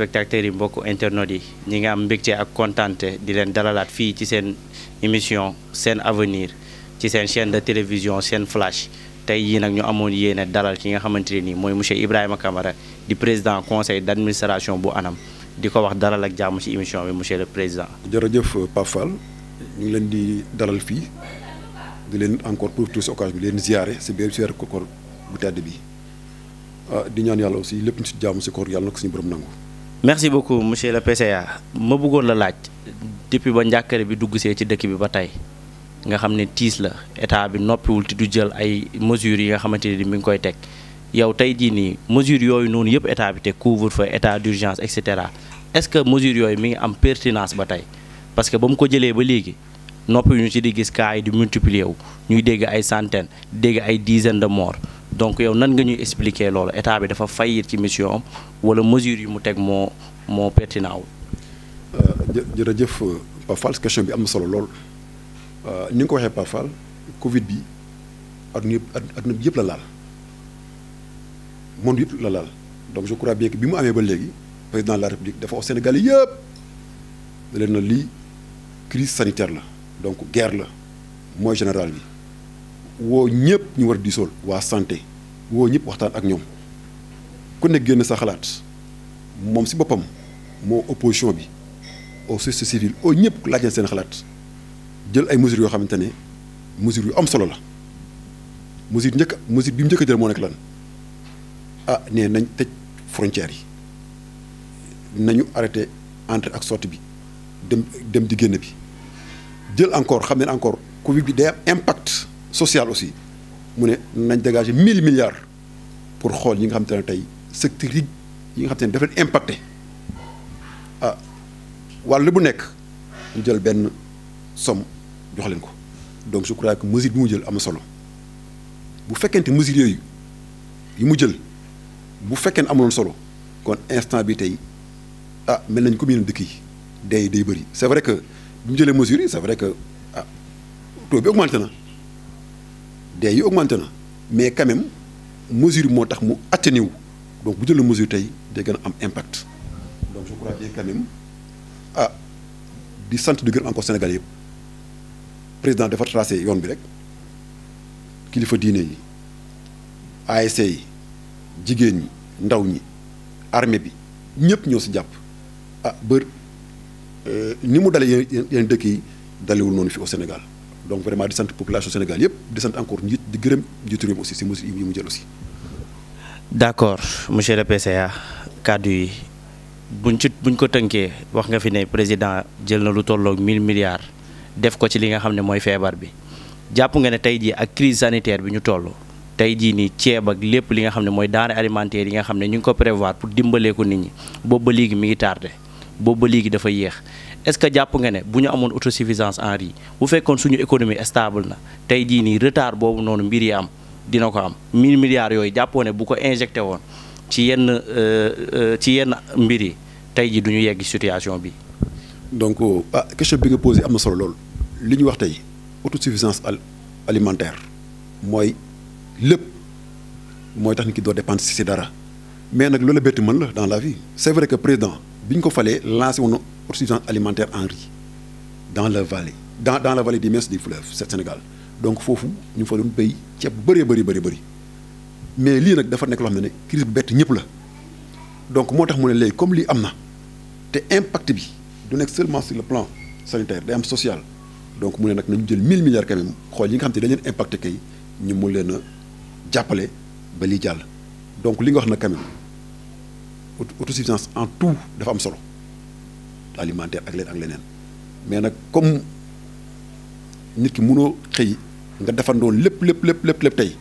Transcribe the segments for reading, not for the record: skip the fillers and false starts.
spectateurs yi mbokku internautes yi ñi nga am mbégte ak kontante di leen dalalaat fii ci seen émission seen avenir ci seen chaîne de télévision seen flash tey jii nag ñu amoon yéene dalal ki nga xamante ne nii mooy monsieur Ibrahima Kamara di président conseil d'administration bu ANAM di ko wax dalal ak jàmm ci émission bi monsieur le président. jërëjëf Pape Fall ñu ngi leen di dalal fii di leen encore profité si occasion bi leen ziare si biir weeru koor bu tedd bi di ñaan yàlla aussi lépp ñu si jàmm si koor yàlla na ko suñu borom nangu. merci beaucoup monsieur le PCA ma bëggoon la laaj depuis ba njàkkare bi dugg see ci dëkk bi ba tey nga xam ne tiis la état bi noppiwul ti du jël ay mesures yi nga xamante ne mi ngi koy teg yow tey jii nii mesures yooyu noonu yëpp état bi teg couvre-feu état d'urgence et cetera est-ce que mesures yooyu mi ngi am pertinence ba tey parce que ba mu ko jëlee ba léegi noppiwuñu ci di gis cas yi di multiplier wu ñuy dégg ay centaines dégg ay dizaines de morts. donc yow nan nga ñuy expliquer loolu état bi dafa faillir ci mission am wala mesures yi mu teg moo pertinent wu. jërëjëf Pape Fall question bi am na solo lool ni nga ko waxee Pape Fall Covid bi adduna bi yëpp la laal monde yëpp la laal donc je crois bien que bi mu amee ba léegi président de la République dafa wax Sénégal yëpp da leen na lii crise sanitaire la donc guerre la mooy général bi. woo ñëpp ñu war a diisool waa santé woo ñëpp waxtaan ak ñoom ku nekk génn sa xalaat moom si boppam moo opposition bi au société civile oo ñëpp laaj seen xalaat jël ay mesures yoo xamante ne mesures yu am solo la mesure bi mu njëkk a jël moo nekk lan nee nañ tëj frontières yi nañu arrêté entrée ak sortie bi dem di génn bi jël encore xam ne encore Covid bi day am impact social aussi mu ne nañ dégager 1000 milliards pour xool yi nga xamante ne tey secteur yi nga xamante ne dafa leen impacté wàll bu nekk ñu jël benn somme jox leen ko donc je crois que mesure bi mu jël am na solo bu fekkente mesures yooyu yi mu jël bu fekkee ne amuloon solo kon instant bi tey mel nañ commune dëkk yi day bëri c'est vrai que bi mu jëlee mesures yi c'est vrai que taux bi augmenté na. dee yi augmenté na mais quand même mesure moo tax mu atténué wu donc bu jël la mesure tey day gën a am impact donc je crois bien quand même di sant di gërëm encore Sénégal yëpp président dafa tracé yoon bi rek kilifa diine yi ASC yi jigéen ñi ndaw ñi armée bi ñëpp ñoo si jàpp bër ni mu dalee yeneen dëkk yi dalewul noonu fi au Sénégal. donc vraiment di sant population Sénégal yëpp di sant encore njiit di gërëm njiitu réew mi aussi si mesures yi mu jël aussi. d'accord monsieur le PCA kàddu yi buñ ko tënkee wax nga fi ne président jël na lu tolloog 1000 milliards def ko ci li nga xam ne mooy feebar bi jàpp nga ne tey jii ak crise sanitaire bi ñu toll tey jii nii ceeb ak lépp li nga xam ne mooy denrées alimentaires yi nga xam ne ñu ngi ko prévoir pour dimbalee ko nit ñi boobu ba léegi mi ngi tardé boobu ba léegi dafa yéex. est-ce que jàpp nga ne bu ñu amoon autosuffisance en riz bu fekkoon suñu économie stable na tey jii nii retard boobu noonu mbir yi am dina ko am 1000 milliards yooyu jàppoo ne bu ko injecté woon ci yenn mbir yi tey jii du ñu yegg situation bi. donc question bi nga posé am na solo lool li ñu wax tey autosuffisance alimentaire mooy lépp mooy tax nit ki doo dépendre si dara mais nag loolu bett mën la dans la vie c'est vrai que président bi ñu ko falee lancé woon autosuffisance alimentaire en riz dans la vallée dans la vallée immense du fleuve Sénégal donc foofu ñu fa doon béy ceeb bu bëri mais lii nag dafa nekk loo xam ne crise bu bett ñëpp la donc moo tax mu ne léegi comme lii am na te impact bi du nekk seulement sur le plan sanitaire day am social donc mu ne nag nañu jël 1000 milliards quand même xool yi nga xam te dañu leen impacté kay ñu mun leen a jàppale ba lii jàll donc li nga wax na quand même autosuffisance en tout dafa am solo alimentaire ak leneen mais nag comme nit ki mënoo xëy nga defandoon lépp tey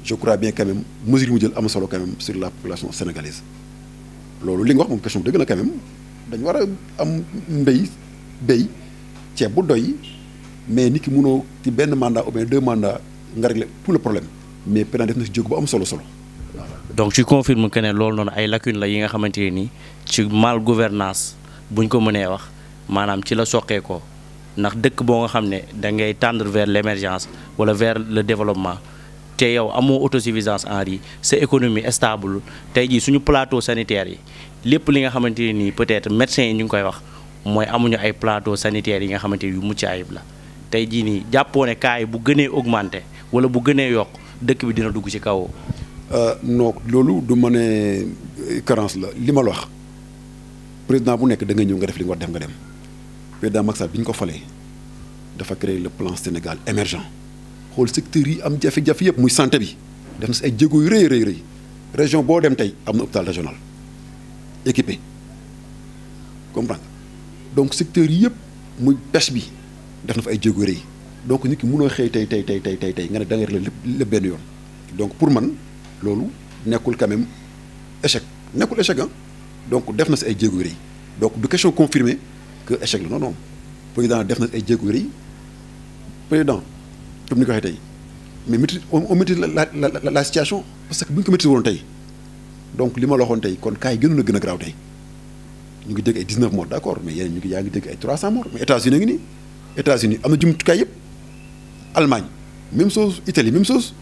je crois bien quand même mesure yi mu jël am solo quand même sur la population sénégalaise loolu li nga wax moom question dëgg na quand même dañu war a am béy ceeb bu doy mais nit ki mënoo ci benn mandat ou bien 2 mandats nga régler tout le problème mais président def na si jóg bu am solo. donc tu confirmes que ne loolu noonu ay lacunes la yi nga xamante ne nii ci mal gouvernance buñ ko mënee wax maanaam ci la soqee ko ndax dëkk boo nga xam ne da ngay tendre vers l'émergence wala vers le développement te yow amoo autosuffisance en riz sa économie stable tey jii suñu plateau sanitaire yi lépp li nga xamante ne nii peut-être médecins yi ñu ngi koy wax mooy amuñu ay plateau sanitaire yi nga xamante yu mucc ayib la tey jii nii jàppoo ne cas yi bu gënee augmenté wala bu gënee yokk dëkk bi dina dugg ci kaw. non loolu du ma ne carence la li ma la wax président bu nekk da nga ñëw nga def li nga war def nga dem président Macky Sall bi ñu ko falee dafa créer le plan Sénégal émergent xool secteur yi am jafe-jafe yëpp muy santé bi def na si ay jéego yu rëy région boo dem tey am na hôpital régional équipé comprendre donc secteur yi yëpp muy pêche bi def na fa ay jéego rëy donc nit ki mënoo xëy tey nga ne da ngay régler lépp benn yoon donc pour man loolu nekkul quand même échec ah donc def na si ay jéego rëy donc du question confirmé que échec la non président def na ay jéego rëy président comme ni ko waxee tey mais on maîtrise la situation parce que bu ñu ko maîtrise woon tey donc li ma la waxoon tey kon cas yi gënoon a gën a garaaw tey ñu ngi dégg ay 19 morts d'accord mais yeneen yaa ngi dégg ay 300 morts mais États-Unis ngi nii États-Unis am na jumtukaay yëpp Allemagne même chose Italie même chose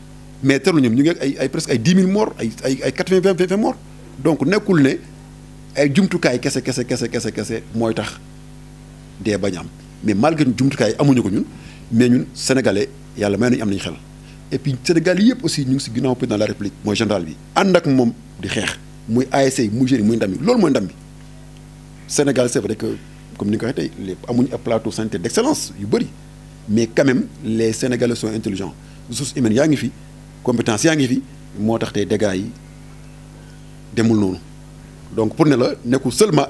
mais terlu ñoom ñu ngi ay presque ay 10 000 morts ay 80 morts donc nekkul ne ay jumtukaay kese mooy tax dee bañ am mais malgré jumtukaay amuñu ko ñun mais ñun sénégalais yàlla may nañu am nañu xel et puis Sénégal yëpp aussi ñu ngi si ginnaaw président de la République mooy général bi ànd ak moom di xeex muy ASC muy jeunes muy ndam bi loolu mooy ndam bi Sénégal c'est vrai que comme ni nga ko waxee tey lépp amuñu ab plateau sanitaire d'excellence yu bëri mais quand même les Sénégalais sont intelligents ressources humaines yaa ngi fi compétence yaa ngi fi moo tax tey dégâts yi demul noonu donc pour ne la nekkul seulement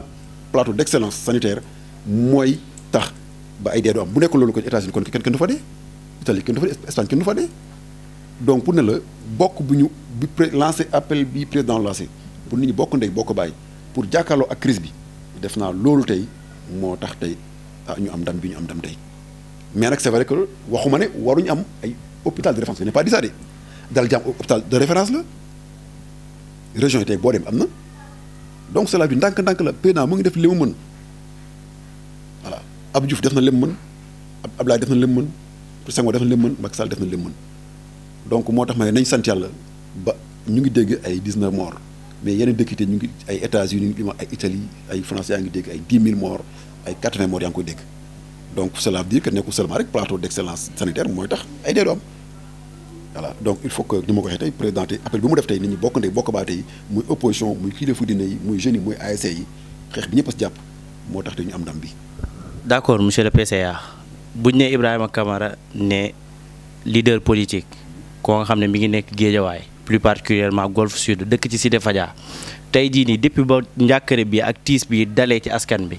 plateau d'excellence sanitaire mooy tax ba ay dee du am bu nekkul loolu ko États-Unis kon kenn du fa dee Italie kenn du fa dee Espagne kenn du fa dee donc pour ne la bokk bu ñu bi lancé appel bi président lancé pour nit ñi bokk ndey bokk bàyyi pour jàkkaarloo ak crise bi def naa loolu tey moo tax tey ñu am ndam bi ñu am ndam tey mais nag c'est vrai que waxuma ne waruñu am ay hôpital de référence ce n'est pas dit ça de dal jàmm hôpital de référence la région yi tey boo dem am na donc cela bi ndànk-ndànk la président mu ngi def li mu mën voilà Abdou Diouf def na li mu mën Abdoulaye def na li mu mën Senghor def na li mu mën Macky Sall def na li mu mën donc moo tax ma ne nañ sant yàlla ba ñu ngi dégg ay 19 morts mais yeneen dëkk yi ñu ngi ay États-Unis ay Italie ay France yaa ngi dégg ay 10 000 morts ay 80 morts yaa ngi koy dégg donc cela veut dire que nekkul seulement rek plateau d'excellence sanitaire mooy tax ay dee du am voilà donc il faut que ni ma ko waxee tey président tey appel bi mu def tey nit ñi bokk ndey bokk baa tey muy opposition muy kilifa diine yi muy jeunes yi muy ASC yi xeex bi ñëpp a si jàpp moo tax tey ñu am ndam bi. d'accord monsieur le PCA buñ ne Ibrahima Kamara ne leader politique koo nga xam ne mi ngi nekk Guédiawaye plus particulièrement Golf Sud dëkk ci Cité Fadia tey jii nii depuis ba njàkkare bi ak tiis bi dalee ci askan bi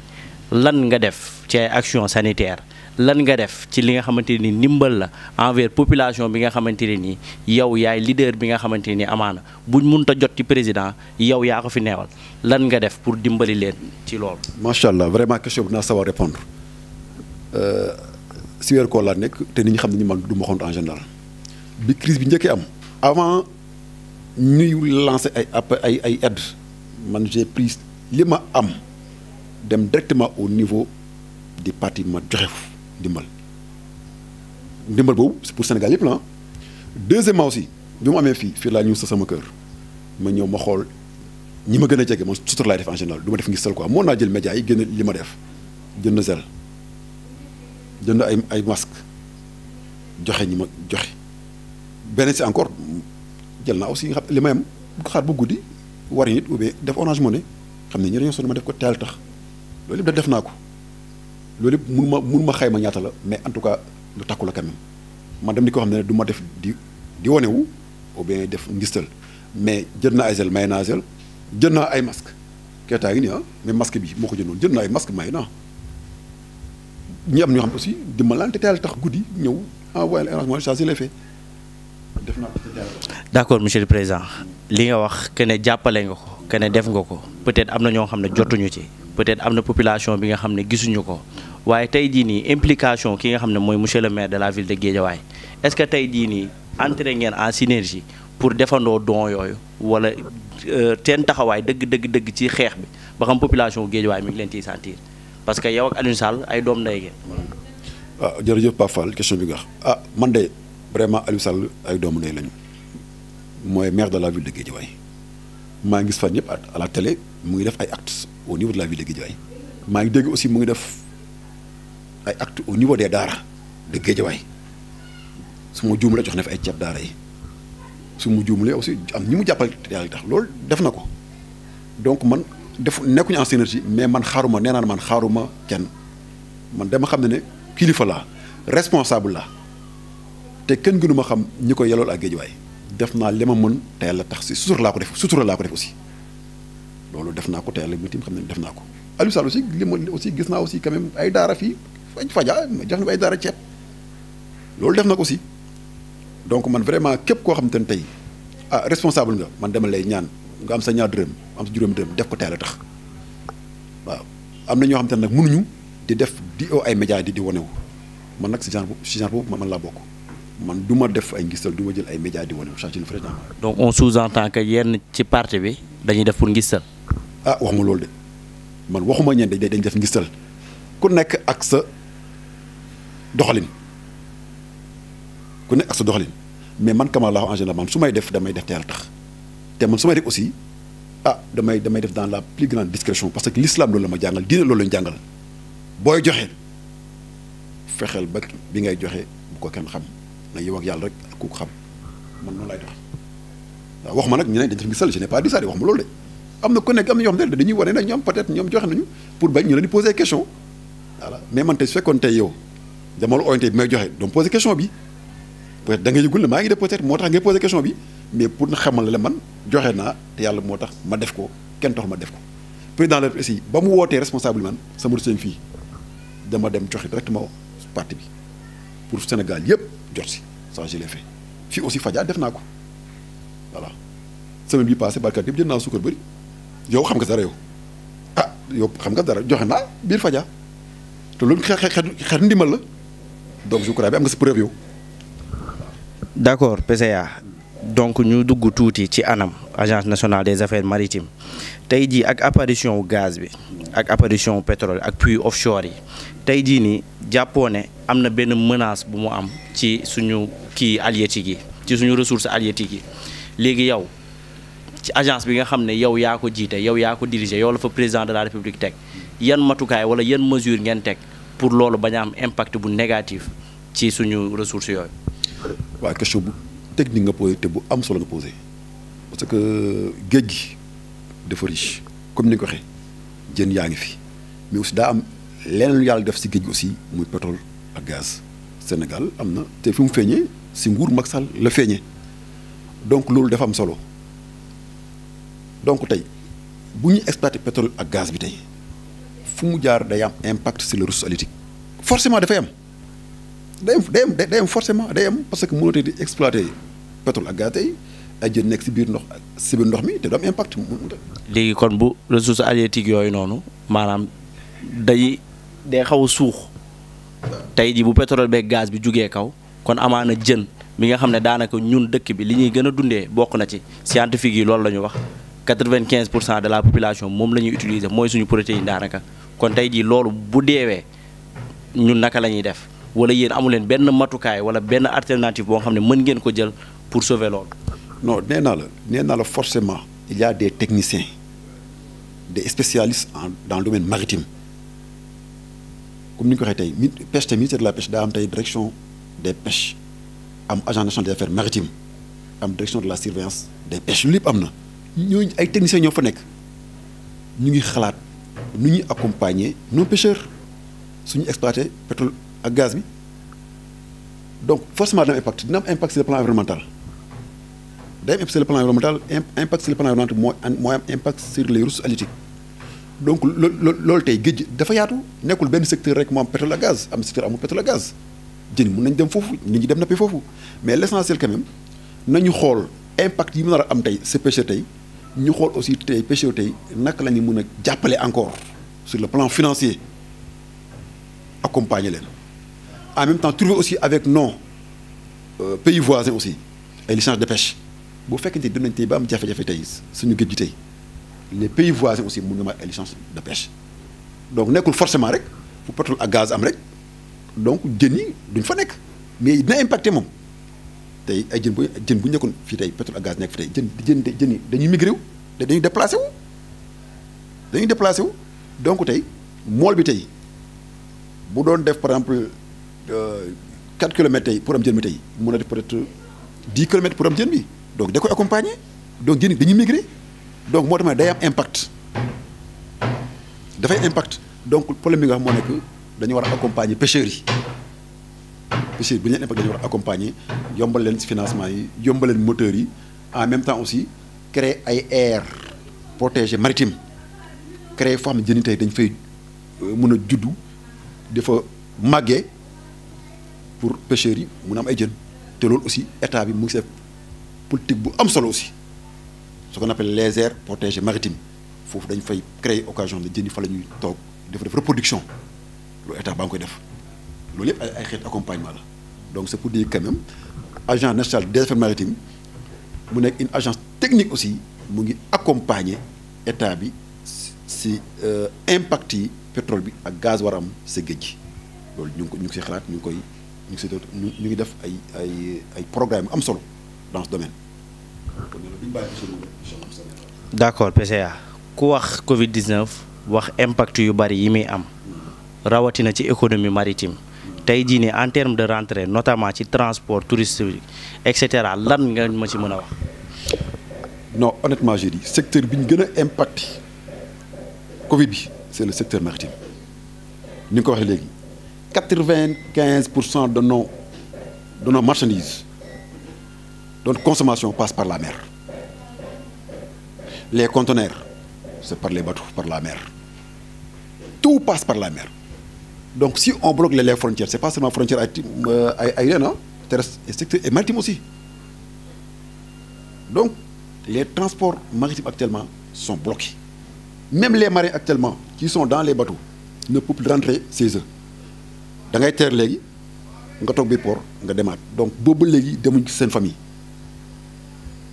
lan nga def ci ay action sanitaire lan nga def ci li nga xamante ni ndimbal la envers population bi nga xamante ne nii yow yaay leader bi nga xamante ni amaana buñ mënta jot ci président yow yaa ko fi neewal lan nga def pour dimbali leen ci loolu. macha allah vraiment question bi naa savoir répondre si weer koo laa nekk te nit ñi xam ne man du ma xont en général bi crise bi njëkkee am avant ñuy lancer ay aide man j'ai pris li ma am dem directement au niveau du parti ma joxe ndimbal boobu c'est pour Sénégal yëpp la deuxièmement aussi bi mu amee fii laa ñëw sa sama kër ma ñëw ma xool ñi ma gën a jege man sutur laay def en général du ma def ngir sel quoi moo naa jël média yi gën a li ma def jënd zel jënd ay masque joxe ñi ma joxe beneen si encore jël naa aussi xam li may am xaar bu guddi wari nit ou bien def Orange Money xam ne ñi dañoo sonn ma def ko teel tax loolu yëpp def naa ko loolu yëpp mun ma xayma ñaata la mais en tout cas lu takku la quand même man dem di ko xam ne du ma def di wanewu ou bien def ngistal mais jënd naa ay gel may naa gel jënd naa ay masque keetaa ngi nii mais masque bi moo ko jëndoon jënd naa ay masque may naa ñi am ñoo xam aussi dimbalante teel tax guddi ñëw envoyé la Orange Money ça je l'ai fait def naa ko. d'accord monsieur le président li nga wax que ne jàppale nga ko que ne def nga ko peut-être am na ñoo xam ne jotuñu ci peut-être am na population bi nga xam ne gisuñu ko waaye tey jii nii implication ki nga xam ne mooy monsieur le maire de la ville de Guédiawaye est-ce que tey jii nii entré ngeen en synergie pour defandoo don yooyu wala teen taxawaay dëgg ci xeex bi ba xam population Guédiawaye mi ngi leen ciy sentir parce que yow ak Alioune Sall ay doom ndey ngeen. jërëjëf Pape Fall question bi nga wax man de vraiment Aliou Sall ay doomu ndey lañu mooy maire de la ville de Guédiawaye maa ngi gis fan yëpp à la télé mu ngi def ay actes au niveau de la ville de Guédiawaye maa ngi dégg aussi mu ngi def ay actes au niveau des daara de Guédiawaye su ma juumalee jox na fi ay ceeb daara yi su ma juumalee aussi am ñi mu jàppale yàlla tax loolu def na ko donc man nekkuñu en synergie mais man xaaruma nee naa man xaaruma kenn man dama xam ne kilifa laa responsable laa te kenn gënu ma xam ñi ko yelool ak Guédiawaye def naa li ma mën te yàlla tax si sutura laa ko def aussi loolu def naa ko te yàlla mi tim xam ne def naa ko Aliou Sall aussi li ma aussi gis naa aussi quand même ay daara fii faja jox na ay daara ceeb loolu def na ko aussi donc man vraiment képp koo xam te ne tey responsable nga man dama lay ñaan nga am sa ñaar dërëm am sa juróomi dërëm def ko te yàlla tax waaw am na ñoo xam te ne nag mënuñu di def di ay médias di wane wu man nag si genre boobu man laa bokk man du ma def ay ngistal du ma jël ay médias di wane wu change fréquemment. donc on sous-entend que yenn ci parti bi dañuy def pour ngistal. waxuma loolu de man waxuma ñeen dañ def ngistal ku nekk ak sa doxalin mais man Camara laa en général man su may def damay def te yàlla tax te man su may def aussi damay def dans la plus grande discrétion parce que l'islam loolu la ma jàngal diine loolu la ñu jàngal booy joxe fexeel ba bi ngay joxe bu ko kenn xam na yow ak yàlla rek ak ku ko xam man noonu lay dox waaw wax ma nag ñu ne dañ def ngistal je n'ai pas dit ça de wax ma loolu de am na ku nekk am na ñoo xam ne dañuy wane nag ñoom peut-être ñoom joxe nañu pour bañ ñu leen di poser question voilà mais man tey su fekkoon tey yow dama la orienté bi may joxe donc poser question bi peut-être da nga yëgul ne maa ngi def peut-être moo tax ngay poser question bi mais pour na xamal la man joxe naa te yàlla moo tax ma def ko kenn tax ma def ko président la aussi ba mu wootee responsable man sama dossier fii dama dem joxe directement parti bi pour Sénégal yëpp jot si ça je l'ai fait fii aussi Fadia def naa ko voilà semaine bii passé barkat yëpp jënd naa suukar bëri yow xam nga dara yow yow xam nga dara joxe naa biir Fadia te loolu xeetu ndimbal la donc je crois bi am nga sa preuve yow. d'accord PCA donc ñu dugg tuuti ci ANAM agence nationale des affaires maritimes tey jii ak apparition gaz bi ak apparition pétrole ak puits offshore yi tey jii nii jàppoo ne am na benn menace bu mu am ci suñu kii halieutique yi ci suñu ressources halieutiques yi léegi yow ci agence bi nga xam ne yow yaa ko jiite yow yaa ko diriger yow la fa président de la république teg yan matukaay wala yan mesure ngeen teg pour loolu bañ a am impact bu négatif ci suñu ressources yooyu. waaw question bu technique nga posé te bu am solo nga posé parce que géej gi dafa riche comme ni nga ko waxee jën yaa ngi fi mais aussi daa am leneen lu yàlla def si géej gi aussi muy pétrole ak gaz Sénégal am na te fi mu feeñee si nguur Macky Sall la feeñee donc loolu dafa am solo donc tey bu ñuy exploiter pétrole ak gaz bi tey fu mu jaar day am impact sur le ressource halieutique forcément dafay am. day am forcément day am parce que mënatee di exploiter pétrole ak gaz tey ay jën nekk si biir ndox mi te du am impact. léegi kon bu ressources halieutiques yooyu noonu maanaam day xaw a suux tey ji bu pétrole beeg gaz bi jugee kaw kon amaana jën bi nga xam ne daanaka ñun dëkk bi li ñuy gën a dundee bokk na ci scientifique yi loolu la ñu wax 95% de la population moom la ñuy utiliser mooy suñu protéine daanaka kon tey ji loolu bu deewee ñun naka la ñuy def. wala yéen amu leen benn matukaay wala benn alternative boo xam ne mën ngeen ko jël pour sauver loolu. non nee naa la forcément il y a des techniciens des spécialistes dans le domaine maritime comme ni ñu ko waxee tey pêche te ministère de la pêche daa am tey direction des pêches am agence nationale des affaires maritimes am direction de la surveillance des pêches lu lépp am na ñooñu ay techniciens ñoo fa nekk ñu ngi xalaat nu ñuy accompagner nos pêcheurs suñu exploiter pétrole ak gaz bi donc forcément dina am impact sur le plan environnemental day am impact sur le plan environnemental impact sur le plan environnemental mooy am impact sur les ressources halieutiques donc loolu tey géej dafa yaatu nekkul benn secteur rek moo am pétrole ak gaz am secteur amul pétrole ak gaz jën mën nañ dem foofu nit ñi dem nappi foofu mais l'essentiel quand même nañu xool impact yi mu nar a am tey ces pêcheurs tey ñu xool aussi tey pêcheurs tey naka la ñu mën a jàppale encore sur le plan financier accompagner leen. En même temps trouver aussi avec nos pays voisins aussi ay licence de pêche bu fekkente dinañ tey ba am jafe-jafe tey suñu géej gi tey les pays voisins aussi mun na ma ay licence de pêche donc nekkul forcément rek fu pétrole ak gaz am rek donc jën yi duñ fa nekk mais dina impacté moom tey ay jën bu nekkoon fii tey pétrole ak gaz nekk fi tey jën yi dañuy migré wu dañuy déplacé wu donc tey mool bi tey bu doon def par exemple 4 kilomètres tey pour am jën bi tey mun a def peut-être 10 kilomètres pour am jën bi donc da koy accompagner donc jën dañuy migrer donc moo tax day am impact dafay impact donc problème bi nga xam moo nekk dañu war a accompagner pêcheurs yi bu ñu leen impact dañu war a accompagner yombal leen ci financement yi yombal leen moteurs yi en même temps aussi créer ay aires protégées maritimes créer foo xam ne jën yi tey dañ fay mun a juddu dafa màggee pour pêcheurs yi mun a am ay jën te loolu aussi état bi mu ngi def politique bu am solo aussi ce qu'on appelle les aires protégées maritimes foofu dañ fay créer occasion de jën yi fa la ñuy toog dafa def reproduction loolu état baa ngi koy def loolu yëpp ay xeet accompagnement la donc c'est pour dire quand même agence nationale des affaires maritimes mu nekk une agence technique aussi mu ngi accompagner état bi si impact yi pétrole bi ak gaz war a am sa géej gi loolu ñu ngi si xalaat ñu ngi def ay programme am solo dans ce domaine. d'accord PCA ku wax Covid-19 wax impact yu bari yi muy am rawatina ci économie maritime tey jii nii en termes de rentrée notamment ci transport touristique et cetera lan nga ma ci mën a wax. non honnêtement je dis secteur bi ñu gën a impacté Covid bi c'est le secteur maritime ni nga ko waxee léegi 95% de nos marchandises donc consommation passe par la mer les conteneurs c'est par les bateaux par la mer tout passe par la mer donc si on bloque les frontières c'est pas seulement frontières aériennes terrestres et secteur et maritime aussi donc les transports maritimes actuellement sont bloqués même les marins actuellement qui sont dans les bateaux ne peuvent plus rentrer chez eux da ngay teer léegi nga toog biir port nga demaat donc boobu léegi demuñ ci seen famille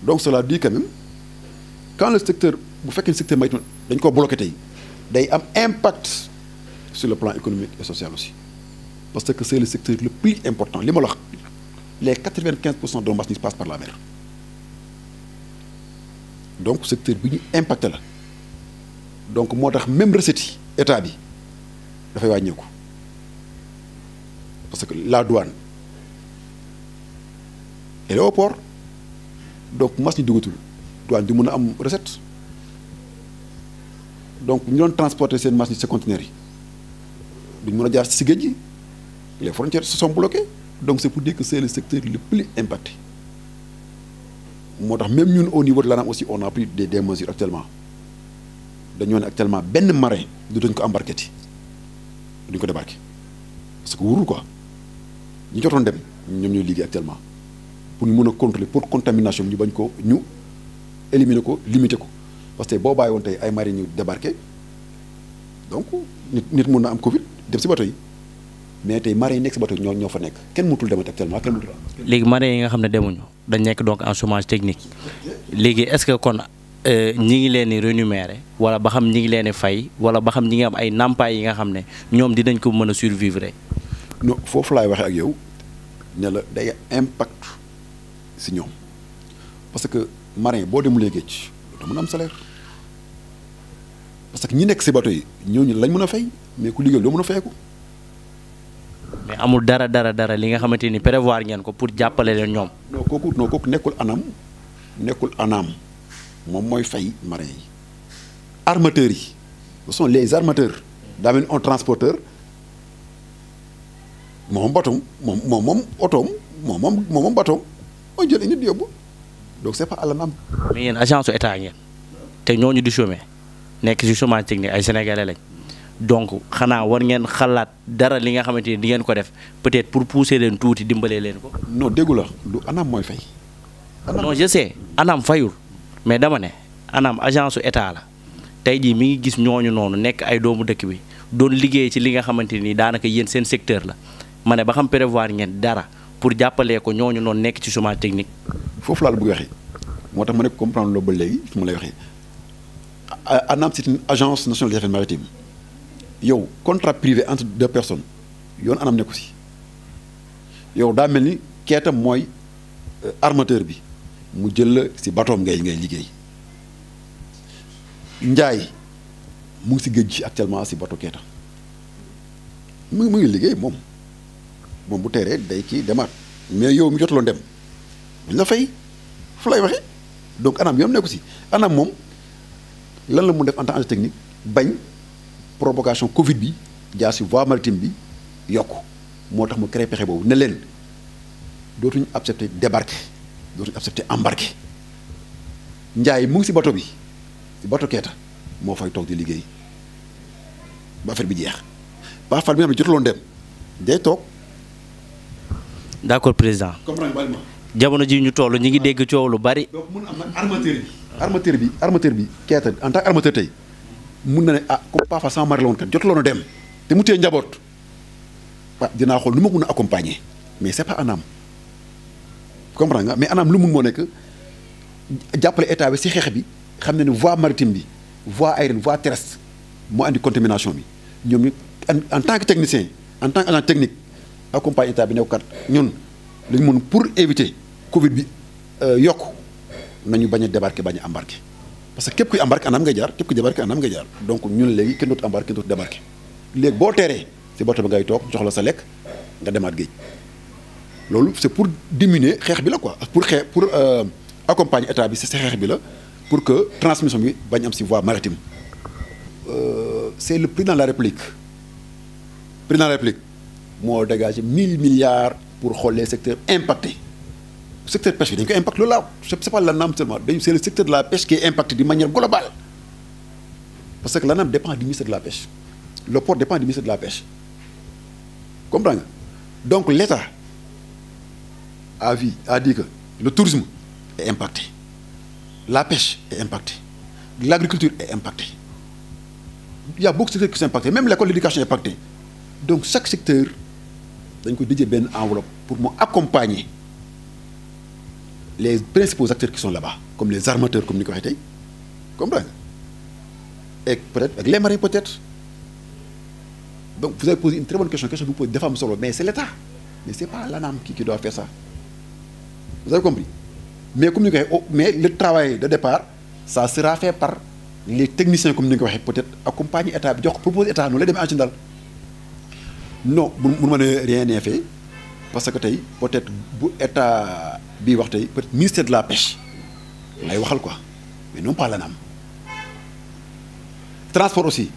donc cela dit quand même quand le secteur bu fekkee secteur maritime dañ ko bloqué tey day am impact sur le plan économique et social aussi parce que c'est le secteur le plus important li ma la wax les 95% de nos marchandises passent par la mer donc secteur bi ñu impacté la donc moo tax même recette yi état bi dafay wàññeeku parce que la douane elle est au port donc mas ñu dugatul douane di mën a am recette donc ñu doon transporter seen marchandises ci conteneurs yi duñ mën a jaar ci géej gi les frontières se sont bloquées donc c'est pour dire que c'est le secteur le plus impacté moo tax même ñun au niveau de l'ANAM aussi on a pris des mesures actuellement dañoo ne actuellement benn marin du dañ ko embarqué ti duñ ko débarqué parce que wóorul quoi ñi jotoon dem ñoom ñooy liggéey actuellement pour ñu mën a contrôler pour contamination ñu bañ ko ñu éliminer ko limiter ko parce que boo bàyyi woon tey ay marins ñu débarqué donc nit mën na am Covid dem si bateau yi mais tey marins yi nekk si bateau yi ñoo fa nekk kenn mënatul demati actuellement kenn mënatul am. léegi marins yi nga xam ne demuñu dañ nekk donc en chômage technique léegi est-ce que kon ñi ngi leen di rémunérer wala ba xam ñi ngi leen di fay wala ba xam ñi ngi am ay ndàmpaay yi nga xam ne ñoom dinañ ko mën a survivre. non foofu laay waxee ak yow ne la day impact si ñoom parce que marin boo demulee géej doo mën a am salaire parce que ñi nekk si bateau yi ñooñu lañ mën a fay mais ku liggéey doo mën a fay ko. mais amul dara li nga xamante ni prévoir ngeen ko pour jàppale leen ñoom. non kooku nekkul anam moom mooy fay marin yi armateurs yi ce sont les armateurs daa mel ni un transporteur moom bateau moom otoom moom bateau mooy jël nit yóbbu donc c'est pas à l'ANAM. mais yéen agence su état ngeen te ñooñu di chômer nekk ci chômage technique ay sénégalais lañ donc xanaa war ngeen xalaat dara li nga xamante ni di ngeen ko def peut-être pour pousser leen tuuti dimbalee leen ko. non déggu la du ANAM mooy fay. non je sais ANAM fayul mais dama ne ANAM agence su état la tey jii mi ngi gis ñooñu noonu nekk ay doomu dëkk bi doon liggéey ci li nga xamante ni daanaka yéen seen secteur la ma ne ba xam prévoir ngeen dara pour jàppalee ko ñooñu noonu nekk ci chômage technique. foofu laa la bëgg waxee moo tax ma ne comprendre loolu ba léegi fi ma lay waxee ANAM c'est une agence nationale des affaires maritimes yow contrat privé entre deux personnes yoon ANAM nekku si yow daa mel ni keetam mooy armateur bi mu jël la si bateau ngay liggéey Ndiaye mu ngi si géej gi actuellement si bateau Keita mu ngi liggéey moom bu teeree day kii demaat mais yow mi jotaloon dem duñ la fay fu lay waxee donc anam yoom nekku si anam moom lan la mun def en tant que technique bañ provocation Covid bi jaar si voie maritime bi yokk moo tax mu créé pexe boobu ne leen dootuñu accepter débarquer dootuñu accepter embarquer Ndiaye mu ngi si bateau bi si bateau Keita moo fay toog di liggéey ba affaire bi jeex Pape Fall bi nga xam ne jotaloon dem day toog. d'accord président. comprendre nga jamono ji ñu toll ñu ngi dégg coow lu bari. donc mun am na armateur bi Keita en tant que armateur tey mun na ne ah comme Pape Fall sama mari la woon kat jotaloon dem te mu téye njaboot ah dinaa xool nu ma ko mën a accompagner mais c'est pas anam comprendre nga mais anam lu mun moo nekk jàppale état bi si xeex bi xam ne ne voie maritime bi voie aérienne voie terrestre moo andi contamination bi ñoom ñu en tant que technicien en tant que agent technique accompagner état bi ne ko kat ñun lu ñu mën pour éviter Covid bi yokk nañu bañ a débarquer bañ a embarquer parce que képp kuy embarquer anam ngay jaar képp kuy débarquer anam ngay jaar donc ñun léegi kenn dootu embarquer kenn dootu débarquer léegi boo teeree si bato bi ngay toog jox la sa lekk nga demaat géej loolu c'est pour diminuer xeex bi la quoi pour accompagner état bi si xeex bi la pour que transmission bi bañ am si voie maritime. C'est le président de la République moo dégagé 1000 milliards pour xool les secteurs impactés secteur pêche bi dañ ko impacté loolu laa c'est pas l'ANAM seulement c'est le secteur de la pêche qui est impacté d'une manière globale parce que l'ANAM dépend du ministère de la pêche le port dépend du ministère de la pêche comprends nga donc l'État a dit que le tourisme est impacté la pêche est impactée l'agriculture est impactée il y a beaucoup de secteurs qui sont impactés même l'école l'éducation est impactée donc chaque secteur dañ ko dédié benn enveloppe pour mu accompagner les principaux acteurs qui sont là-bas comme les armateurs comme ni ko waxee tey comprends et peut-être avec les marins peut-être donc vous avez posé une très bonne question que vous posez dafa am solo mais c'est l'État mais c'est pas l'ANAM qui doit faire ça vous avez compris mais comme ni ko waxee mais le travail de départ ça sera fait par les techniciens comme ni nga ko waxee peut-être accompagner état bi jox ko proposer état noonu lay demee en général non mun ma ne rien n'est fait parce que tey peut-être bu état bi wax tey peut-être ministère de la pêche lay waxal quoi mais non pas l'ANAM transport aussi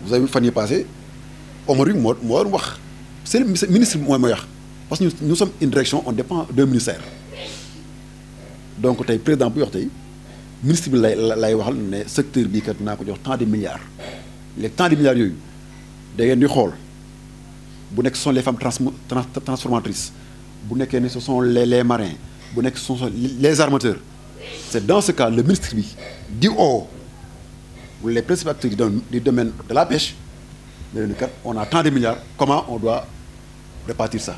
vous avez vu fan yii passé Omar Youm moo war wax c'est le ministre mooy wax parce que nous sommes une direction on dépend d'un ministère donc tey président bu wax tey ministre bi lay waxal ne secteur bii kat naa ko jox tant de milliards les tant de milliards yooyu da ngeen di xool bu nekk ce sont les femmes transformatrices bu nekkee ne ce sont les marins bu nekk ce sont les armateurs c'est dans ce cas le ministre bi di les principaux acteurs du domaine de la pêche ne leen kat on a tant de milliards comment on doit répartir ça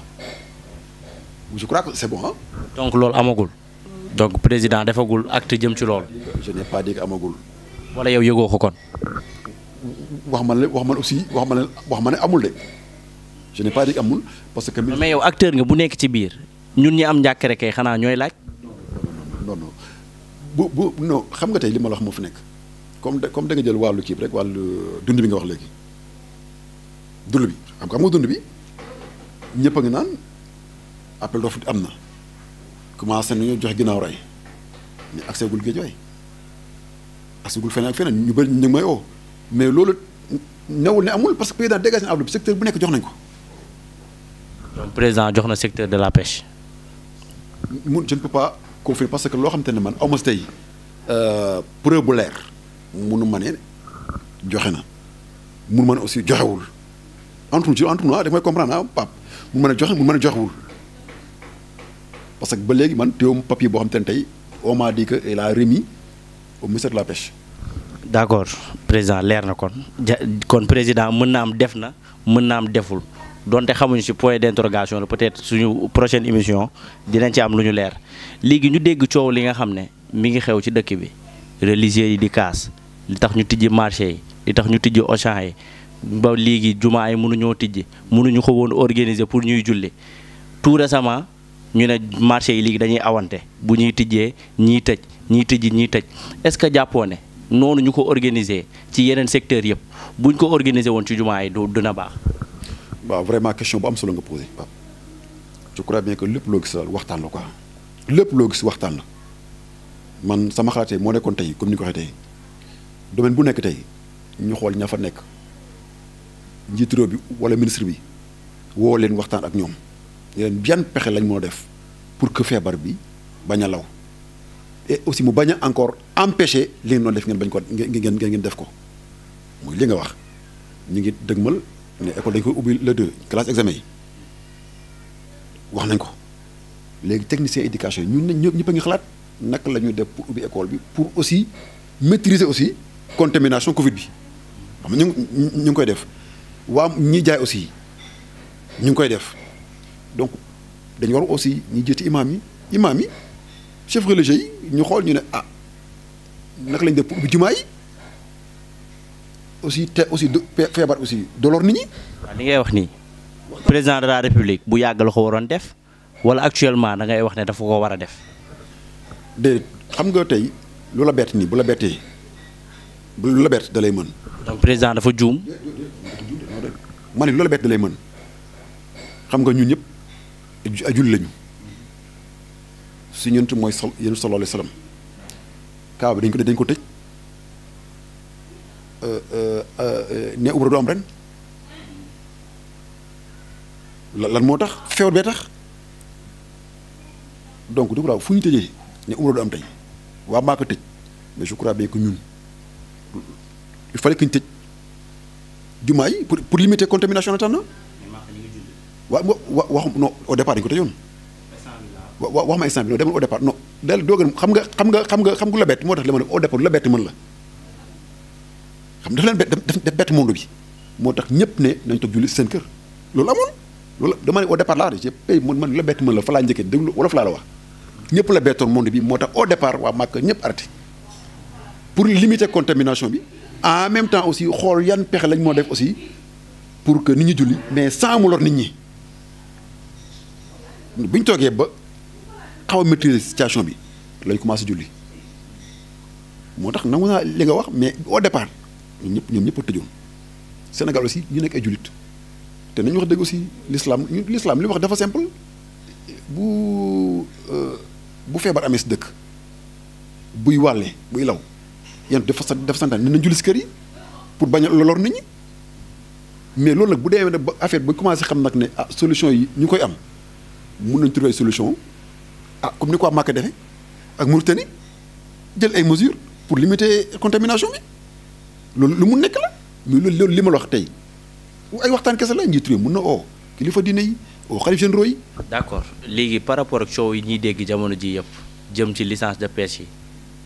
je crois que c'est bon hein. donc loolu amagul. donc président defagul acte jëm ci loolu. je n'ai pas dit que amagul. wala yow yëgoo ko kon. wax ma ne amul de je n'ai pas dit que amul parce que. mais yow acteur nga bu nekk ci biir ñun ñi am njàkkare kay xanaa ñooy laaj. non non xam nga tey li ma la wax moo fi nekk comme da nga jël wàllu kii bi rek wàllu dund bi nga wax léegi dund bi xam nga dund bi ñëpp a ngi naan appel d'offre am na. commencé nañu joxe ginnaaw rey mais accès gul géej waay accès gul feneen ak feneen ñu bëri ñu ngi may mais loolu newul ne amul parce que président dégagé na enveloppe secteur bu nekk jox nañ ko. donc président jox na secteur de la pêche. je ne peux pas confirmer parce que loo xamante ne man aw ma si tey preuve bu leer munu ma ne joxe na munu ma ne aussi joxewul entre nous da may comprendre ah Pape munu ma ne joxe munu ma ne joxewul. parce que ba léegi man teewum papier boo xam te ne tey on m'a dit que il a remis au ministère de la pêche. d'accord président leer na kon président mën na am def na mën na am deful donte xamuñu ci point d'interrogation la peut-être suñu prochaine émission dinañ ci am lu ñu leer léegi ñu dégg coow li nga xam ne mi ngi xew ci dëkk bi religieux yi di kaas li tax ñu tijji marché yi li tax ñu tijji Auchan yi ba léegi jumaa yi mënuñoo tijji mënuñu ko woon organiser pour ñuy julli tout récemment. ñu ne marché yi léegi dañuy awante bu ñuy tijjee ñiy tëj ñiy tijji ñiy tëj est-ce que jàppoo ne noonu ñu ko organiser ci yeneen secteurs yëpp buñ ko organiser woon ci jumaa yi du dina baax. waaw vraiment question bu am solo nga posé Pape je crois bien que lépp loo gis daal waxtaan la quoi lépp loo gis waxtaan la man sama xalaatee moo nekkoon tey comme ni ko waxee tey domaine bu nekk tey ñu xool ña fa nekk njiitu réew bi wala ministre bi woo leen waxtaan ak ñoom leen yan pexe lañ moo def pour que feebar bi bañ a law et aussi mu bañ a encore empêcher li ngeen doon def ngeen bañ ko ngeen def ko mooy li nga wax ñu ngi dëgmal ne école dañ koy ubbi le 2 classe examen yi wax nañ ko léegi technicien éducation yi ñun ñëpp a ngi xalaat naka la ñuy def pour ubbi école bi pour aussi maîtriser aussi contamination Covid bi xam nga ñu ngi koy def waa ñi jaay aussi ñu ngi koy def donc dañu war aussi ñi jëti imaam yi chef religieux yi ñu xool ñu ne ah naka lañ def pour ubbi jumaa yi aussi te aussi feebar aussi dolor nit ñi. waaw li ngay wax nii président de la république bu yàgg la ko waroon def wala actuellement da ngay wax ne dafa ko war a def. de xam nga tey lu la bett nii bu la bettee lu la bett da lay mën. donc président dafa juum. ma ne lu la bett da lay mën xam nga ñun ñëpp ay julli lañu si ñun mooy yéen sallallahu alayhi wasallam kaa bi dañ ko tëj ne ubra du am ren lan moo tax feebar bee tax donc du ko fu ñu tëjee ne umra du am tey waa maa ko tëj mais je crois bien que ñun il fallait que ñu tëj jumaa yi pour limiter contamination en attendant wax non au départ dañu ko tëjoon wax ma instant bi non demal au départ non del doogan xam nga la bett moo tax li ma ne au départ la bett mën la xam daf leen def bett monde bi moo tax ñëpp ne nañ toog julli seen kër loolu amoon loolu dama ne au départ laa de pay man la bett mën la fa laa njëkkee déglu wala fa laa la wax ñëpp la bettoon monde bi moo tax au départ waa Màkka ñëpp arrêté pour limiter contamination bi en même temps aussi xool yan pexe lañ moo def aussi pour que nit ñi julli mais sans mu lor nit ñi bu ñu toogee ba xaw a maîtriser situation bi lañ commencé julli moo tax nangu naa li nga wax mais au départ ñoom ñëpp a tëjoon Sénégal aussi ñu nekk ay jullit te nañu wax dëgg aussi l'islam li wax dafa simple bu feebar amee si dëkk buy wàllee buy law yan dafa santaan ne nañ julli si kër yi pour bañ a lor nit ñi mais loolu nag bu dee ba affaire ba commencé xam nag ne ah solution yi ñu koy am mun nañ trouver solution ah comme ni ko Màkka defee ak Mauritanie jël ay mesures pour limiter contamination bi loolu lu mu nekk la mais loolu li ma la wax tey ay waxtaan kese la njiitu réew mun na oo kilifa diine yi oo xalif généraux yi. d'accord léegi par rapport ak coow yi ñuy dégg jamono ji yëpp jëm ci licence de pêche yi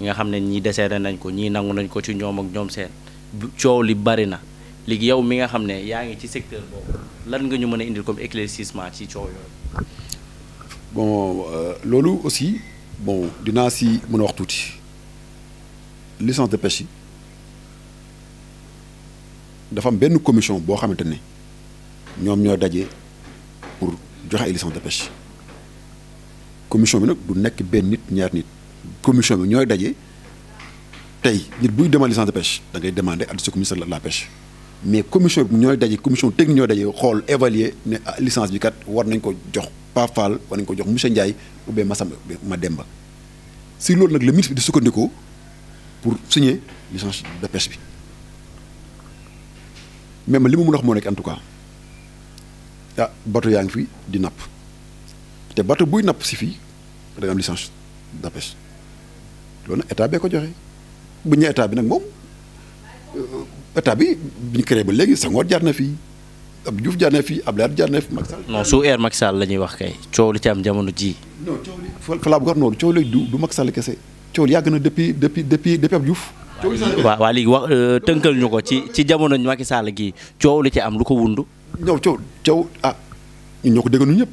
nga xam ne ñii décédé nañ ko ñii nangu nañ ko ci ñoom ak ñoom seen coow li bari na léegi yow mi nga xam ne yaa ngi ci secteur boobu lan nga ñu mën a indil comme éclaircissement ci coow yooyu. bon loolu aussi bon dinaa si mën a wax tuuti licence de pêche yi dafa am benn commission boo xamante ne ñoom ñoo daje pour joxe ay licence de pêche commission bi nag du nekk benn nit ñaar nit commission bi ñooy daje tey nit buy demande licence de pêche da ngay demander adresse au ministère de la pêche mais commission bi ñooy daje commission technique ñooy daje xool évaluer ne licence bi kat war nañ ko jox Pape Fall war nañ ko jox monsieur Ndiaye ou bien ma Demba si loolu nag le ministre bi di sukkandikoo pour signer licence de pêche bi même li ma mën a wax moo nekk en tout cas ah bateau yaa ngi fi di napp te bateau buy napp si fii da nga am licence de pêche loolu nag état bee ko joxe bu ñu état bi nag moom état bi ñu créé ba léegi Senghor jaar na fii Abdou Diouf jaar na fii Abdoulaye jaar na fi Macky Sall. non su Macky Sall la ñuy wax kay coow li ci am jamono ji. non coow li fa laa bëgg a wax noonu coow li du Macky Sall kese coow li yàgg na depuis Abdou Diouf. waaw léegi wax tënkal ñu ko ci jamono Macky Sall gii coow li ci am lu ko wundu. ñëw coow ah ñun ñoo ko déggoon ñëpp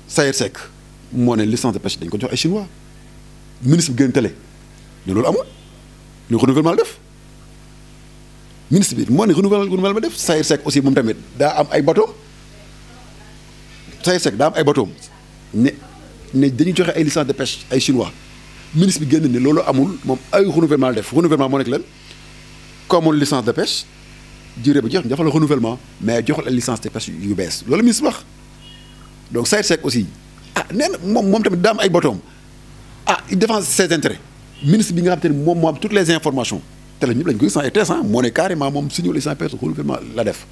Sayer Seck moo ne licence de pêche dañ ko jox ay chinois ministre bi gën télé ne loolu amul ñu renouvellement la def ministre bi moo ne renouvellement la def Sayer Seck aussi moom tamit daa am ay bateau Sayer Seck daa am ay bateau ne dañuy joxe ay licence de pêche ay chinois ministre bi génn ni loolu amul moom ay renouvellement def renouvellement moo nekk lan comme licence de pêche durée ba jeex ñu defal la renouvellement mais joxal ay licence de pêche yu bees loolu ministre wax donc Saër Seck aussi nee na moom tamit daa am ay botoom il défend ses intérêts ministre bi nga xam te ne moom moo am toutes les informations te la ñëpp lañ ko gis ay tees moo ne carrément moom signé licence de pêche renouvellement la def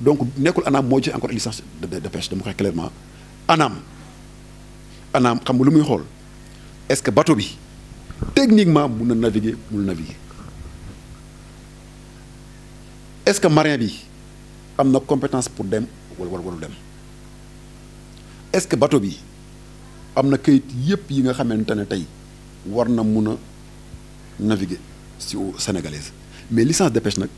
donc nekkul ANAM moo joxe encore licence de pêche dama koy clairement ANAM xam nga lu muy xool est-ce que bateau bi techniquement mun na naviguer mun na naviguer est-ce que marin bi am na compétence pour dem wala dem est-ce que bateau bi am na kayit yëpp yi nga xamante ne tey war na mun a naviguer si eau sénégalaise mais licence de pêche nag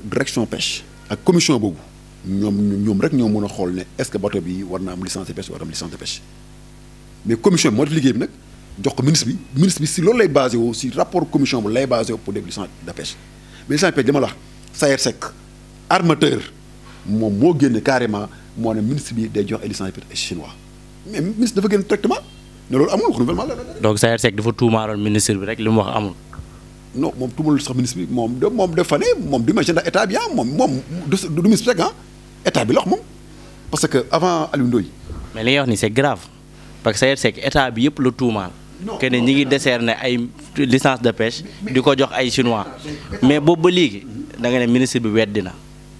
direction pêche ak commission boobu ñoom rek ñoo mën a xool ne est-ce que bateau bi war na am licence de pêche war na am licence de pêche mais commission bi moo def liggéey bi nag jox ko ministre bi si loolu lay basé woo si rapport commission bu lay basé woo pour def licence de pêche mais licence de pêche dama la wax Saër Seck armateur moom moo génne carrément moo ne ministre bi day jox ay licence de pêche chinois mais ministre dafa génn directement ne loolu amul renouvellement la. donc Saër Seck dafa tuumaaloon ministre bi rek li mu wax amul. non moom tuumalul sax ministre bi moom dafa ne moom du imagine état bi moom du ministre rek état bi la wax moom parce que avant Aliou Ndoye. mais li nga wax ni c'est grave parce que Saër Seck état bi yëpp la tuumaal. que ne ñi ngi décerner ay licence de pêche di ko jox ay chinois mais boobu ba léegi da nga ne ministre bi weddi na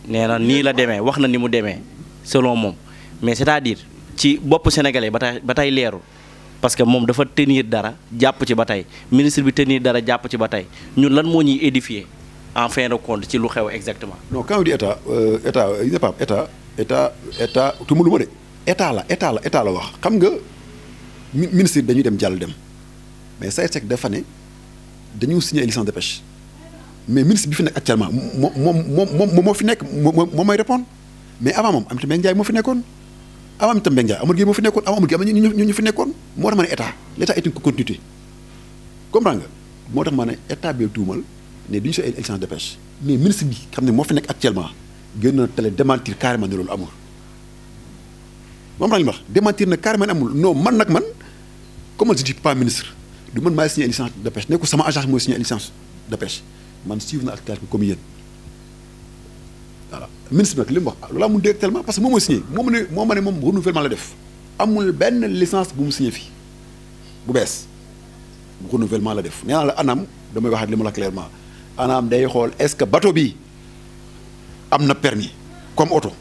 nee na nii la demee wax na ni mu demee selon moom mais c'est-à-dire ci bopp sénégalais ba tey leerul parce que moom dafa tenir dara jàpp ci ba tey ministre bi tenir dara jàpp ci ba tey ñun lan moo ñuy édifier en fin de compte ci lu xew exactement. non quand on dit état tumalu ma de état la wax xam nga ministre dañuy dem jàll dem mais Saër Seck dafa ne dañu signé licence de pêche mais ministre bi fi nekk actuellement moom moo fi nekk moom mooy répondre mais avant moom Aminata Mbengue Ndiaye moo fi nekkoon avant Aminata Mbengue Ndiaye Amadou Gueye moo fi nekkoon avant Amadou Gueye am na ñu fi nekkoon moo tax ma ne l'état est une continuité comprendre nga moo tax ma ne état bi tuumal ne duñu si ay licence de pêche mais ministre bi xam ne moo fi nekk actuellement gën na télé démentir carrément ne loolu amul moom la ñu wax démentir na carrément ne amul non man nag comme je dis pas ministre du man maay signé licence de pêche nekkul sama agence mooy signé licence de pêche man suivre na actualité comme yéen voilà ministre bi nag li mu wax loolu amul directement parce que moom mooy signé moo ma ne moom renouvellement la def amul benn licence bu mu signé fii bu bees renouvellement la def nee naa la ANAM damay waxaat li ma la clairement ANAM day xool est-ce que bateau bi am na permis comme oto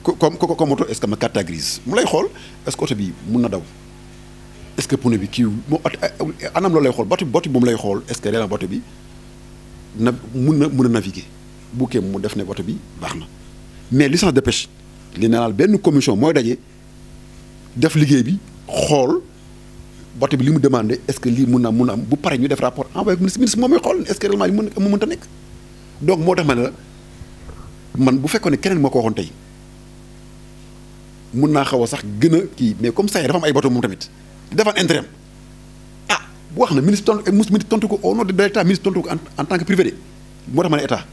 comme oto est-ce que ma carte grise mu lay xool est-ce que oto bi mun na daw est-ce que pneu bi kii moo ANAM loolu lay xool bateau bi moom lay xool est-ce que réellement bateau bi mun a naviguer bu kee mu def ne bateau bi baax na mais licence de pêche li nee naa benn commission mooy daje def liggéey bi xool bateau bi li mu demandé est-ce que lii mun na am bu pare ñu def rapport envoyé ministre moom mooy xool est-ce que réellement li mu mënta nekk donc moo tax ma ne la man bu fekkoon ne keneen moo ko waxoon tey mun naa xaw a sax gën a kii mais comme ça dafa am ay bateau moom tamit dafa am intérêt bu wax na ministre tontu ko au nom de l'État ministre tontu ko en tant que privé de moo tax ma ne état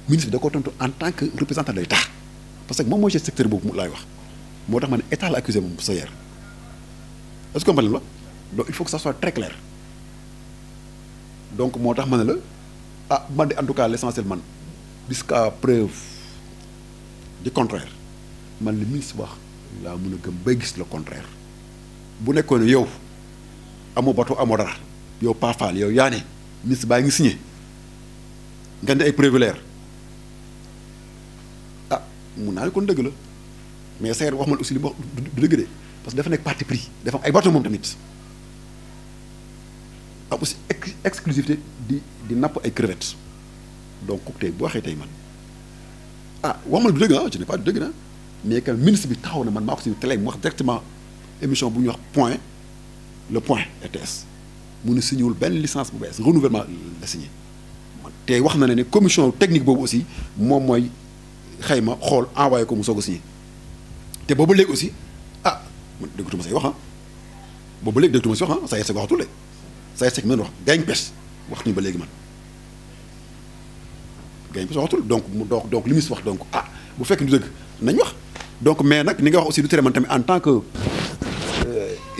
ministre bi da koo tontu en tant que représentant de l'État parce que moom mooy chef secteur boobu laay wax moo tax ma ne état la accusé moom Saër est-ce que compagnie la donc il faut que ça soit très clair donc moo tax ma ne la man de en tout cas l'essentiel man jusqu'à preuve du contraire man le ministre wax laa mën a gëm bay gis le contraire bu nekkoon ne yow amoo bateau amoo dara yow Pafal yow yaa ne ministre baa ngi signé nga ne ay preuve leer mun naa ne kon dëgg la mais Saër wax man aussi li mu wax du dëgg de parce que dafa nekk parti pris dafa am ay bateau moom tamit am aussi exclusivité di napp ay crevettes donc kooku tey bu waxee tey man wax man du dëgg je n'ai pas du dëgg mais que ministre bi taxaw na man maa ko si télé mu wax directement émission bu ñuy wax point le point RTS mu ne signéwul benn licence bu bees renouvellement la signé te wax na ne commission technique boobu aussi moom mooy xayma xool envoyé ko mu soog a signé te boobu léegi aussi man déggatuma say wax boobu léegi déggatuma si wax Saër Seck waxatul de Saër Seck mën wax gagne pêche wax ñu ba léegi man gagne pêche waxatul donc li mu wax donc bu fekk du dëgg nañ wax donc mais nag ni nga wax aussi du tere man tamit en tant que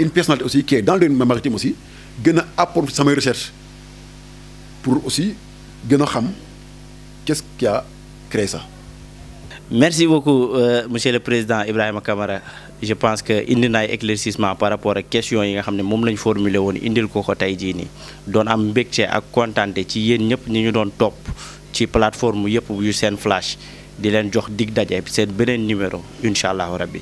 une personnalité aussi qui est dans le maritime aussi gën a apporter samay recherche pour aussi gën a xam qu'est-ce qui a créé ça. Merci beaucoup monsieur le président Ibrahima Kamara je pense que indi na ay éclaircissement par rapport ak question yi nga xam ne moom lañ formulé woon indil ko tey jii nii doon am mbégte ak kontaante ci yéen ñëpp ñi ñu doon topp ci plateforme yëpp yu Sen Flash di leen jox dig daje seen beneen numéro incha allahu rabbi